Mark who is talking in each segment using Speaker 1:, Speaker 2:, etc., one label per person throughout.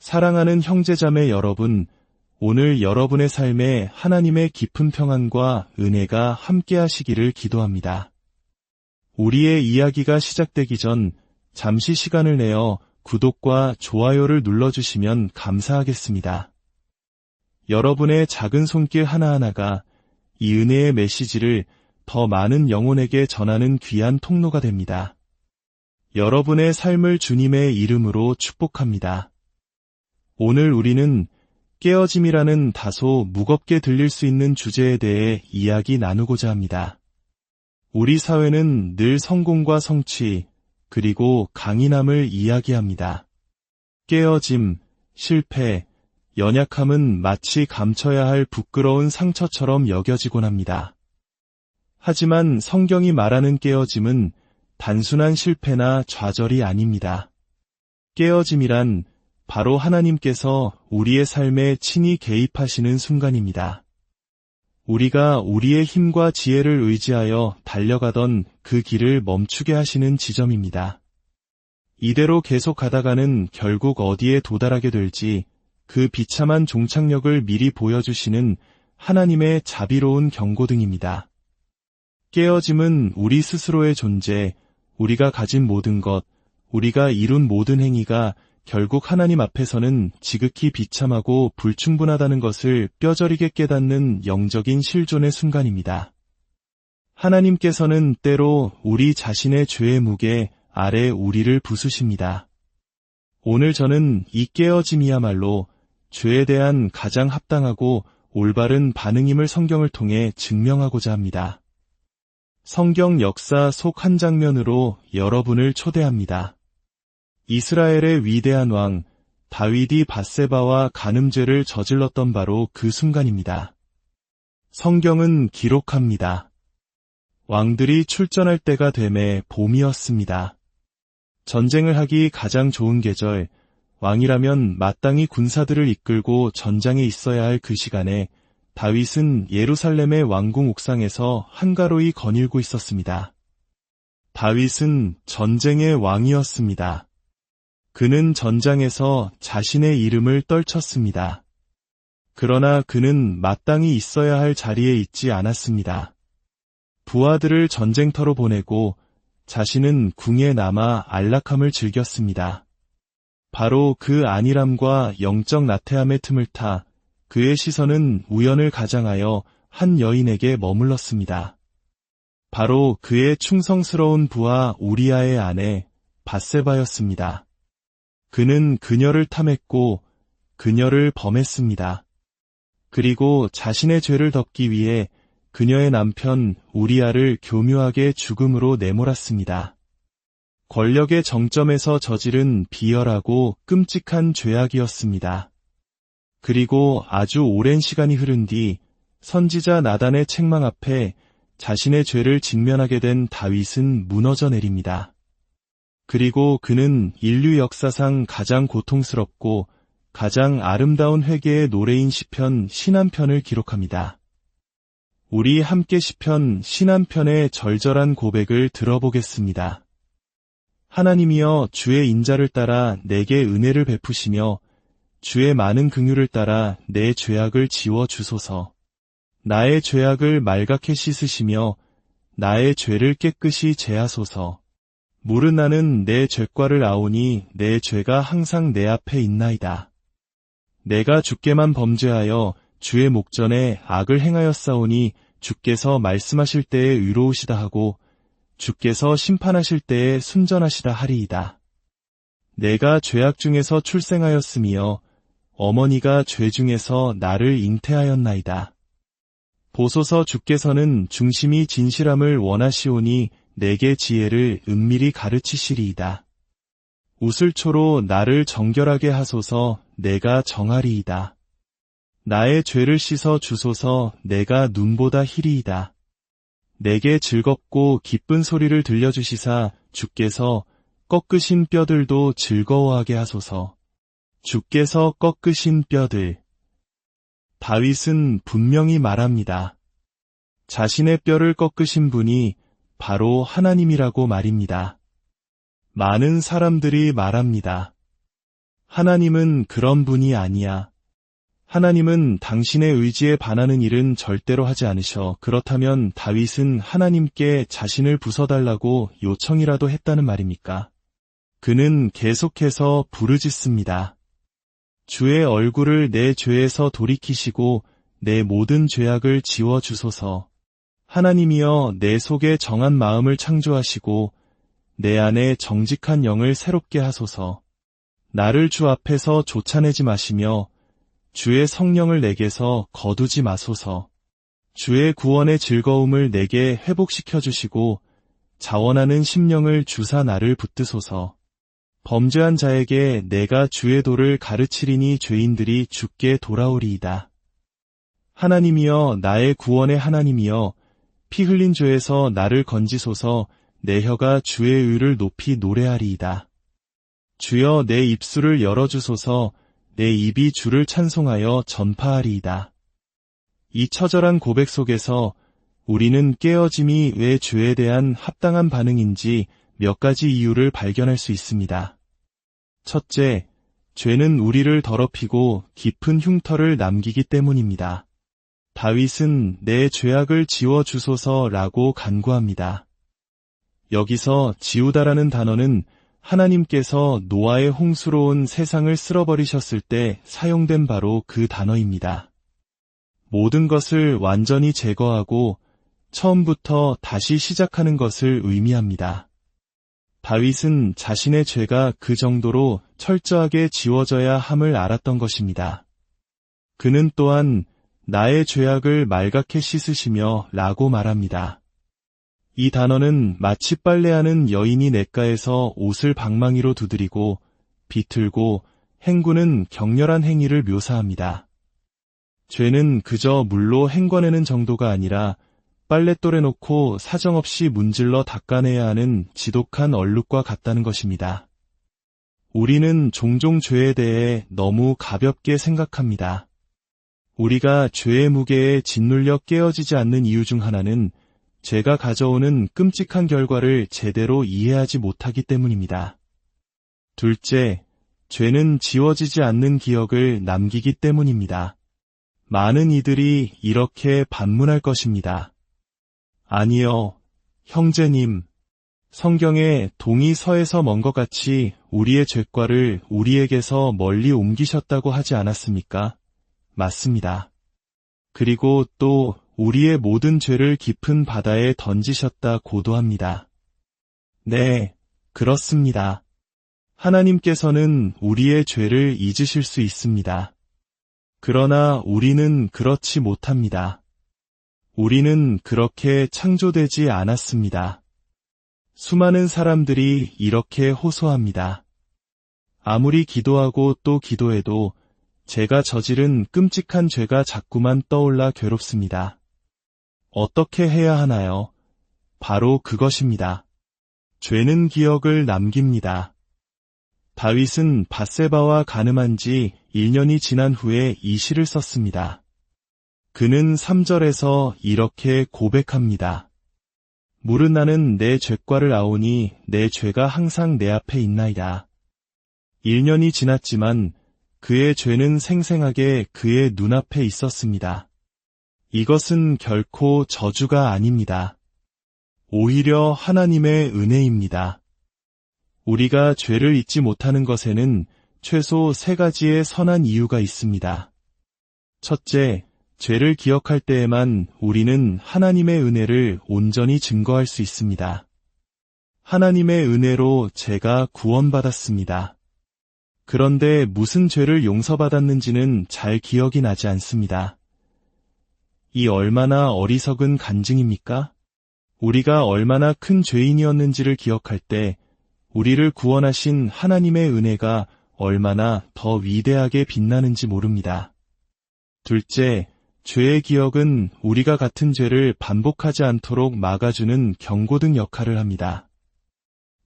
Speaker 1: 사랑하는 형제자매 여러분, 오늘 여러분의 삶에 하나님의 깊은 평안과 은혜가 함께하시기를 기도합니다. 우리의 이야기가 시작되기 전 잠시 시간을 내어 구독과 좋아요를 눌러주시면 감사하겠습니다. 여러분의 작은 손길 하나하나가 이 은혜의 메시지를 더 많은 영혼에게 전하는 귀한 통로가 됩니다. 여러분의 삶을 주님의 이름으로 축복합니다. 오늘 우리는 깨어짐이라는 다소 무겁게 들릴 수 있는 주제에 대해 이야기 나누고자 합니다. 우리 사회는 늘 성공과 성취, 그리고 강인함을 이야기합니다. 깨어짐, 실패, 연약함은 마치 감춰야 할 부끄러운 상처처럼 여겨지곤 합니다. 하지만 성경이 말하는 깨어짐은 단순한 실패나 좌절이 아닙니다. 깨어짐이란 바로 하나님께서 우리의 삶에 친히 개입하시는 순간입니다. 우리가 우리의 힘과 지혜를 의지하여 달려가던 그 길을 멈추게 하시는 지점입니다. 이대로 계속 가다가는 결국 어디에 도달하게 될지 그 비참한 종착역을 미리 보여주시는 하나님의 자비로운 경고등입니다. 깨어짐은 우리 스스로의 존재, 우리가 가진 모든 것, 우리가 이룬 모든 행위가 결국 하나님 앞에서는 지극히 비참하고 불충분하다는 것을 뼈저리게 깨닫는 영적인 실존의 순간입니다. 하나님께서는 때로 우리 자신의 죄의 무게 아래 우리를 부수십니다. 오늘 저는 이 깨어짐이야말로 죄에 대한 가장 합당하고 올바른 반응임을 성경을 통해 증명하고자 합니다. 성경 역사 속 한 장면으로 여러분을 초대합니다. 이스라엘의 위대한 왕 다윗이 밧세바와 간음죄를 저질렀던 바로 그 순간입니다. 성경은 기록합니다. 왕들이 출전할 때가 되매 봄이었습니다. 전쟁을 하기 가장 좋은 계절, 왕이라면 마땅히 군사들을 이끌고 전장에 있어야 할 그 시간에 다윗은 예루살렘의 왕궁 옥상에서 한가로이 거닐고 있었습니다. 다윗은 전쟁의 왕이었습니다. 그는 전장에서 자신의 이름을 떨쳤습니다. 그러나 그는 마땅히 있어야 할 자리에 있지 않았습니다. 부하들을 전쟁터로 보내고 자신은 궁에 남아 안락함을 즐겼습니다. 바로 그 안일함과 영적 나태함의 틈을 타 그의 시선은 우연을 가장하여 한 여인에게 머물렀습니다. 바로 그의 충성스러운 부하 우리아의 아내 밧세바였습니다. 그는 그녀를 탐했고 그녀를 범했습니다. 그리고 자신의 죄를 덮기 위해 그녀의 남편 우리아를 교묘하게 죽음으로 내몰았습니다. 권력의 정점에서 저지른 비열하고 끔찍한 죄악이었습니다. 그리고 아주 오랜 시간이 흐른 뒤 선지자 나단의 책망 앞에 자신의 죄를 직면하게 된 다윗은 무너져 내립니다. 그리고 그는 인류 역사상 가장 고통스럽고 가장 아름다운 회개의 노래인 시편 신한편을 기록합니다. 우리 함께 시편 신한편의 절절한 고백을 들어보겠습니다. 하나님이여 주의 인자를 따라 내게 은혜를 베푸시며 주의 많은 긍휼을 따라 내 죄악을 지워 주소서. 나의 죄악을 말갛게 씻으시며 나의 죄를 깨끗이 제하소서. 물은 나는 내 죄과를 아오니 내 죄가 항상 내 앞에 있나이다. 내가 주께만 범죄하여 주의 목전에 악을 행하였사오니 주께서 말씀하실 때에 의로우시다 하고 주께서 심판하실 때에 순전하시다 하리이다. 내가 죄악 중에서 출생하였으며 어머니가 죄 중에서 나를 잉태하였나이다. 보소서 주께서는 중심이 진실함을 원하시오니 내게 지혜를 은밀히 가르치시리이다. 우슬초로 나를 정결하게 하소서. 내가 정하리이다. 나의 죄를 씻어 주소서. 내가 눈보다 희리이다. 내게 즐겁고 기쁜 소리를 들려주시사 주께서 꺾으신 뼈들도 즐거워하게 하소서. 주께서 꺾으신 뼈들. 다윗은 분명히 말합니다. 자신의 뼈를 꺾으신 분이 바로 하나님이라고 말입니다. 많은 사람들이 말합니다. 하나님은 그런 분이 아니야. 하나님은 당신의 의지에 반하는 일은 절대로 하지 않으셔. 그렇다면 다윗은 하나님께 자신을 부숴달라고 요청이라도 했다는 말입니까? 그는 계속해서 부르짖습니다. 주의 얼굴을 내 죄에서 돌이키시고 내 모든 죄악을 지워주소서. 하나님이여, 내 속에 정한 마음을 창조하시고 내 안에 정직한 영을 새롭게 하소서. 나를 주 앞에서 쫓아내지 마시며 주의 성령을 내게서 거두지 마소서. 주의 구원의 즐거움을 내게 회복시켜 주시고 자원하는 심령을 주사 나를 붙드소서. 범죄한 자에게 내가 주의 도를 가르치리니 죄인들이 주께 돌아오리이다. 하나님이여, 나의 구원의 하나님이여, 피 흘린 죄에서 나를 건지소서. 내 혀가 주의 의를 높이 노래하리이다. 주여, 내 입술을 열어주소서. 내 입이 주를 찬송하여 전파하리이다. 이 처절한 고백 속에서 우리는 깨어짐이 왜 죄에 대한 합당한 반응인지 몇 가지 이유를 발견할 수 있습니다. 첫째, 죄는 우리를 더럽히고 깊은 흉터를 남기기 때문입니다. 다윗은 내 죄악을 지워주소서라고 간구합니다. 여기서 지우다라는 단어는 하나님께서 노아의 홍수로 온 세상을 쓸어버리셨을 때 사용된 바로 그 단어입니다. 모든 것을 완전히 제거하고 처음부터 다시 시작하는 것을 의미합니다. 다윗은 자신의 죄가 그 정도로 철저하게 지워져야 함을 알았던 것입니다. 그는 또한 나의 죄악을 말갛게 씻으시며 라고 말합니다. 이 단어는 마치 빨래하는 여인이 냇가에서 옷을 방망이로 두드리고 비틀고 헹구는 격렬한 행위를 묘사합니다. 죄는 그저 물로 헹궈내는 정도가 아니라 빨랫돌에 놓고 사정없이 문질러 닦아내야 하는 지독한 얼룩과 같다는 것입니다. 우리는 종종 죄에 대해 너무 가볍게 생각합니다. 우리가 죄의 무게에 짓눌려 깨어지지 않는 이유 중 하나는 죄가 가져오는 끔찍한 결과를 제대로 이해하지 못하기 때문입니다. 둘째, 죄는 지워지지 않는 기억을 남기기 때문입니다. 많은 이들이 이렇게 반문할 것입니다. 아니요, 형제님. 성경에 동이 서에서 먼 것 같이 우리의 죄과를 우리에게서 멀리 옮기셨다고 하지 않았습니까? 맞습니다. 그리고 또 우리의 모든 죄를 깊은 바다에 던지셨다 고도합니다. 네, 그렇습니다. 하나님께서는 우리의 죄를 잊으실 수 있습니다. 그러나 우리는 그렇지 못합니다. 우리는 그렇게 창조되지 않았습니다. 수많은 사람들이 이렇게 호소합니다. 아무리 기도하고 또 기도해도 제가 저지른 끔찍한 죄가 자꾸만 떠올라 괴롭습니다. 어떻게 해야 하나요? 바로 그것입니다. 죄는 기억을 남깁니다. 다윗은 밧세바와 간음한 지 1년이 지난 후에 이 시를 썼습니다. 그는 3절에서 이렇게 고백합니다. 물은 나는 내 죄과를 아오니 내 죄가 항상 내 앞에 있나이다. 1년이 지났지만 그의 죄는 생생하게 그의 눈앞에 있었습니다. 이것은 결코 저주가 아닙니다. 오히려 하나님의 은혜입니다. 우리가 죄를 잊지 못하는 것에는 최소 3가지의 선한 이유가 있습니다. 첫째, 죄를 기억할 때에만 우리는 하나님의 은혜를 온전히 증거할 수 있습니다. 하나님의 은혜로 제가 구원받았습니다. 그런데 무슨 죄를 용서받았는지는 잘 기억이 나지 않습니다. 이 얼마나 어리석은 간증입니까? 우리가 얼마나 큰 죄인이었는지를 기억할 때 우리를 구원하신 하나님의 은혜가 얼마나 더 위대하게 빛나는지 모릅니다. 둘째, 죄의 기억은 우리가 같은 죄를 반복하지 않도록 막아주는 경고등 역할을 합니다.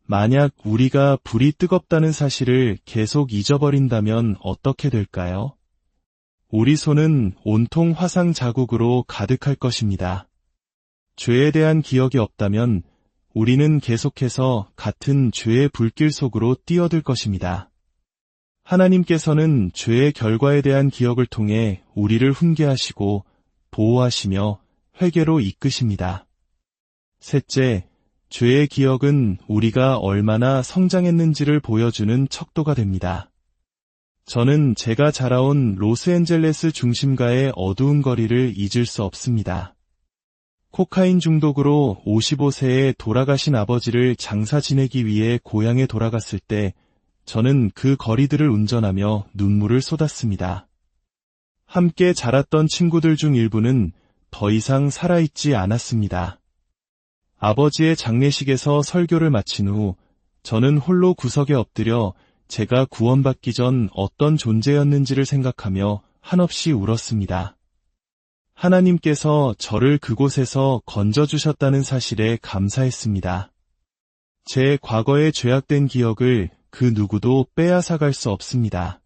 Speaker 1: 만약 우리가 불이 뜨겁다는 사실을 계속 잊어버린다면 어떻게 될까요? 우리 손은 온통 화상 자국으로 가득할 것입니다. 죄에 대한 기억이 없다면 우리는 계속해서 같은 죄의 불길 속으로 뛰어들 것입니다. 하나님께서는 죄의 결과에 대한 기억을 통해 우리를 훈계하시고 보호하시며 회개로 이끄십니다. 셋째, 죄의 기억은 우리가 얼마나 성장했는지를 보여주는 척도가 됩니다. 저는 제가 자라온 로스앤젤레스 중심가의 어두운 거리를 잊을 수 없습니다. 코카인 중독으로 55세에 돌아가신 아버지를 장사 지내기 위해 고향에 돌아갔을 때 저는 그 거리들을 운전하며 눈물을 쏟았습니다. 함께 자랐던 친구들 중 일부는 더 이상 살아있지 않았습니다. 아버지의 장례식에서 설교를 마친 후 저는 홀로 구석에 엎드려 제가 구원받기 전 어떤 존재였는지를 생각하며 한없이 울었습니다. 하나님께서 저를 그곳에서 건져주셨다는 사실에 감사했습니다. 제 과거의 죄악된 기억을 그 누구도 빼앗아갈 수 없습니다.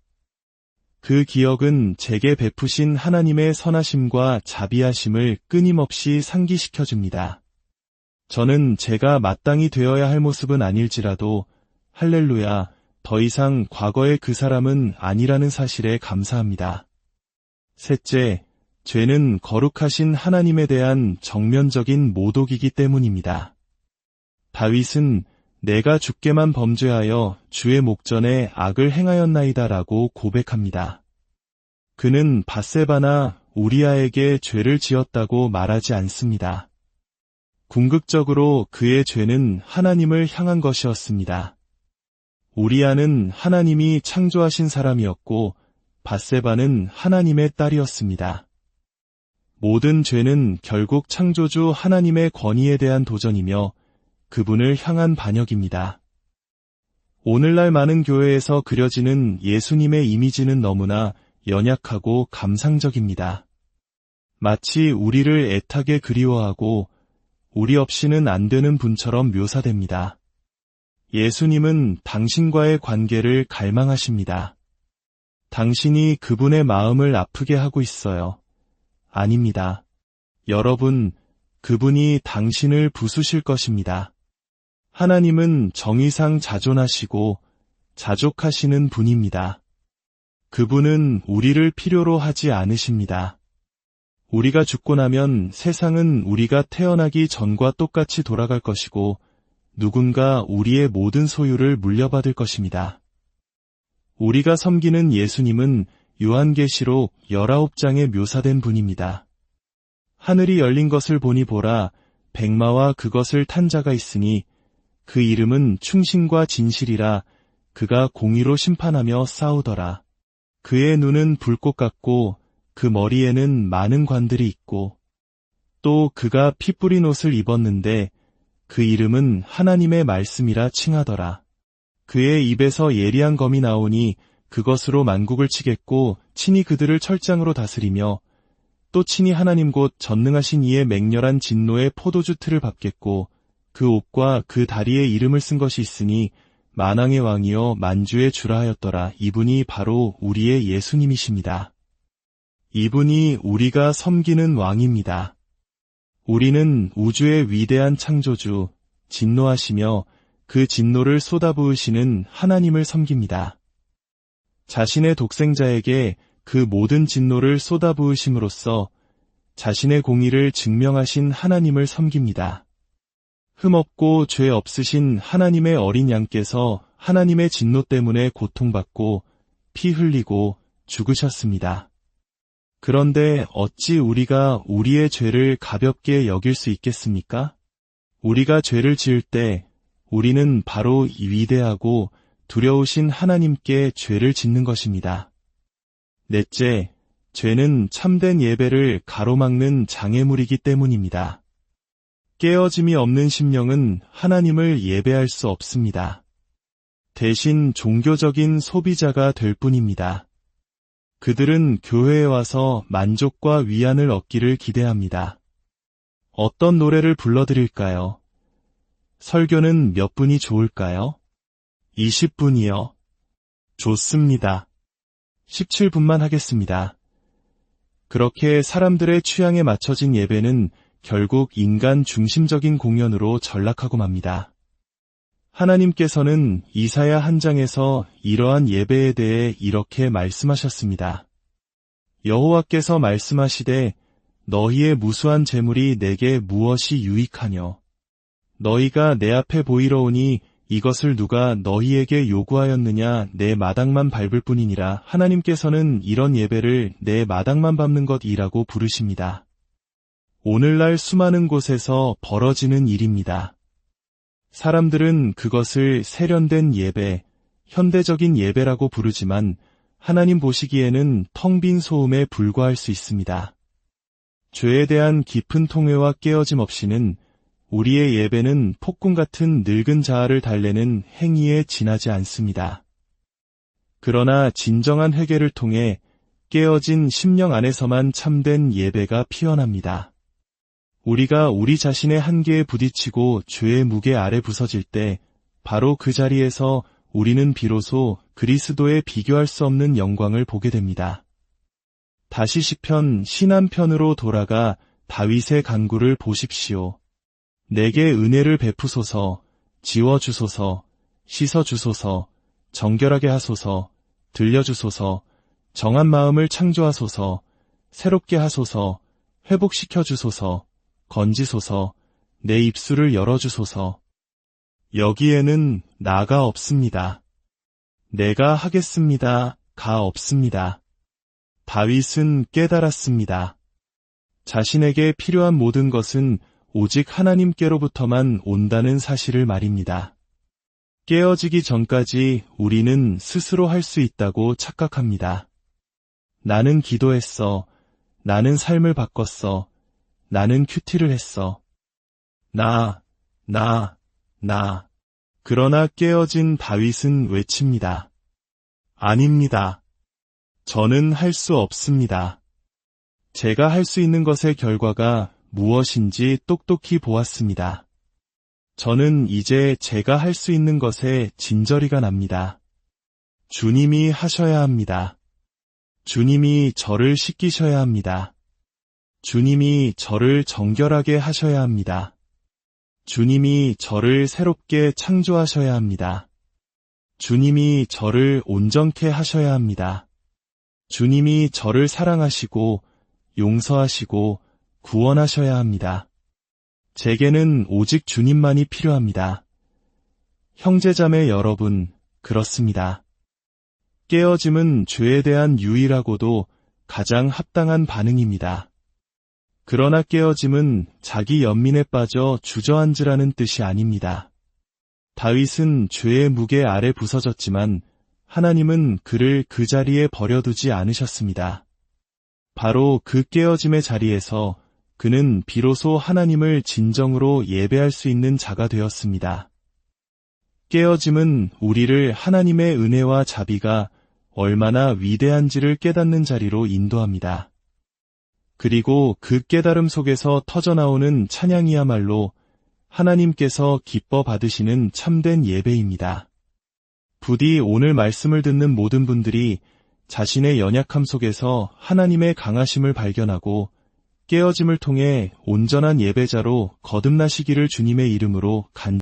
Speaker 1: 그 기억은 제게 베푸신 하나님의 선하심과 자비하심을 끊임없이 상기시켜줍니다. 저는 제가 마땅히 되어야 할 모습은 아닐지라도 할렐루야, 더 이상 과거의 그 사람은 아니라는 사실에 감사합니다. 셋째, 죄는 거룩하신 하나님에 대한 정면적인 모독이기 때문입니다. 다윗은 내가 주께만 범죄하여 주의 목전에 악을 행하였나이다라고 고백합니다. 그는 밧세바나 우리아에게 죄를 지었다고 말하지 않습니다. 궁극적으로 그의 죄는 하나님을 향한 것이었습니다. 우리아는 하나님이 창조하신 사람이었고 밧세바는 하나님의 딸이었습니다. 모든 죄는 결국 창조주 하나님의 권위에 대한 도전이며 그분을 향한 반역입니다. 오늘날 많은 교회에서 그려지는 예수님의 이미지는 너무나 연약하고 감상적입니다. 마치 우리를 애타게 그리워하고 우리 없이는 안 되는 분처럼 묘사됩니다. 예수님은 당신과의 관계를 갈망하십니다. 당신이 그분의 마음을 아프게 하고 있어요. 아닙니다. 여러분, 그분이 당신을 부수실 것입니다. 하나님은 정의상 자존하시고 자족하시는 분입니다. 그분은 우리를 필요로 하지 않으십니다. 우리가 죽고 나면 세상은 우리가 태어나기 전과 똑같이 돌아갈 것이고 누군가 우리의 모든 소유를 물려받을 것입니다. 우리가 섬기는 예수님은 요한계시록 19장에 묘사된 분입니다. 하늘이 열린 것을 보니 보라, 백마와 그것을 탄 자가 있으니 그 이름은 충신과 진실이라. 그가 공의로 심판하며 싸우더라. 그의 눈은 불꽃 같고 그 머리에는 많은 관들이 있고 또 그가 피 뿌린 옷을 입었는데 그 이름은 하나님의 말씀이라 칭하더라. 그의 입에서 예리한 검이 나오니 그것으로 만국을 치겠고 친히 그들을 철장으로 다스리며 또 친히 하나님 곧 전능하신 이의 맹렬한 진노의 포도주 틀을 밟겠고 그 옷과 그 다리에 이름을 쓴 것이 있으니 만왕의 왕이여 만주의 주라 하였더라. 이분이 바로 우리의 예수님이십니다. 이분이 우리가 섬기는 왕입니다. 우리는 우주의 위대한 창조주, 진노하시며 그 진노를 쏟아부으시는 하나님을 섬깁니다. 자신의 독생자에게 그 모든 진노를 쏟아부으심으로써 자신의 공의를 증명하신 하나님을 섬깁니다. 흠없고 죄 없으신 하나님의 어린 양께서 하나님의 진노 때문에 고통받고 피 흘리고 죽으셨습니다. 그런데 어찌 우리가 우리의 죄를 가볍게 여길 수 있겠습니까? 우리가 죄를 지을 때 우리는 바로 이 위대하고 두려우신 하나님께 죄를 짓는 것입니다. 넷째, 죄는 참된 예배를 가로막는 장애물이기 때문입니다. 깨어짐이 없는 심령은 하나님을 예배할 수 없습니다. 대신 종교적인 소비자가 될 뿐입니다. 그들은 교회에 와서 만족과 위안을 얻기를 기대합니다. 어떤 노래를 불러드릴까요? 설교는 몇 분이 좋을까요? 20분이요. 좋습니다. 17분만 하겠습니다. 그렇게 사람들의 취향에 맞춰진 예배는 결국 인간 중심적인 공연으로 전락하고 맙니다. 하나님께서는 이사야 한 장에서 이러한 예배에 대해 이렇게 말씀하셨습니다. 여호와께서 말씀하시되 너희의 무수한 재물이 내게 무엇이 유익하뇨. 너희가 내 앞에 보이러 오니 이것을 누가 너희에게 요구하였느냐. 내 마당만 밟을 뿐이니라. 하나님께서는 이런 예배를 내 마당만 밟는 것이라고 부르십니다. 오늘날 수많은 곳에서 벌어지는 일입니다. 사람들은 그것을 세련된 예배, 현대적인 예배라고 부르지만 하나님 보시기에는 텅 빈 소음에 불과할 수 있습니다. 죄에 대한 깊은 통회와 깨어짐 없이는 우리의 예배는 폭군 같은 늙은 자아를 달래는 행위에 지나지 않습니다. 그러나 진정한 회개를 통해 깨어진 심령 안에서만 참된 예배가 피어납니다. 우리가 우리 자신의 한계에 부딪히고 죄의 무게 아래 부서질 때 바로 그 자리에서 우리는 비로소 그리스도의 비교할 수 없는 영광을 보게 됩니다. 다시 시편 신한편으로 돌아가 다윗의 간구를 보십시오. 내게 은혜를 베푸소서, 지워주소서, 씻어주소서, 정결하게 하소서, 들려주소서, 정한 마음을 창조하소서, 새롭게 하소서, 회복시켜주소서, 건지소서, 내 입술을 열어주소서. 여기에는 나가 없습니다. 내가 하겠습니다. 가 없습니다. 다윗은 깨달았습니다. 자신에게 필요한 모든 것은 오직 하나님께로부터만 온다는 사실을 말입니다. 깨어지기 전까지 우리는 스스로 할 수 있다고 착각합니다. 나는 기도했어. 나는 삶을 바꿨어. 나는 큐티를 했어. 나. 그러나 깨어진 다윗은 외칩니다. 아닙니다. 저는 할 수 없습니다. 제가 할 수 있는 것의 결과가 무엇인지 똑똑히 보았습니다. 저는 이제 제가 할 수 있는 것에 진저리가 납니다. 주님이 하셔야 합니다. 주님이 저를 씻기셔야 합니다. 주님이 저를 정결하게 하셔야 합니다. 주님이 저를 새롭게 창조하셔야 합니다. 주님이 저를 온전케 하셔야 합니다. 주님이 저를 사랑하시고 용서하시고 구원하셔야 합니다. 제게는 오직 주님만이 필요합니다. 형제자매 여러분, 그렇습니다. 깨어짐은 죄에 대한 유일하고도 가장 합당한 반응입니다. 그러나 깨어짐은 자기 연민에 빠져 주저앉으라는 뜻이 아닙니다. 다윗은 죄의 무게 아래 부서졌지만 하나님은 그를 그 자리에 버려두지 않으셨습니다. 바로 그 깨어짐의 자리에서 그는 비로소 하나님을 진정으로 예배할 수 있는 자가 되었습니다. 깨어짐은 우리를 하나님의 은혜와 자비가 얼마나 위대한지를 깨닫는 자리로 인도합니다. 그리고 그 깨달음 속에서 터져나오는 찬양이야말로 하나님께서 기뻐 받으시는 참된 예배입니다. 부디 오늘 말씀을 듣는 모든 분들이 자신의 연약함 속에서 하나님의 강하심을 발견하고 깨어짐을 통해 온전한 예배자로 거듭나시기를 주님의 이름으로 간절히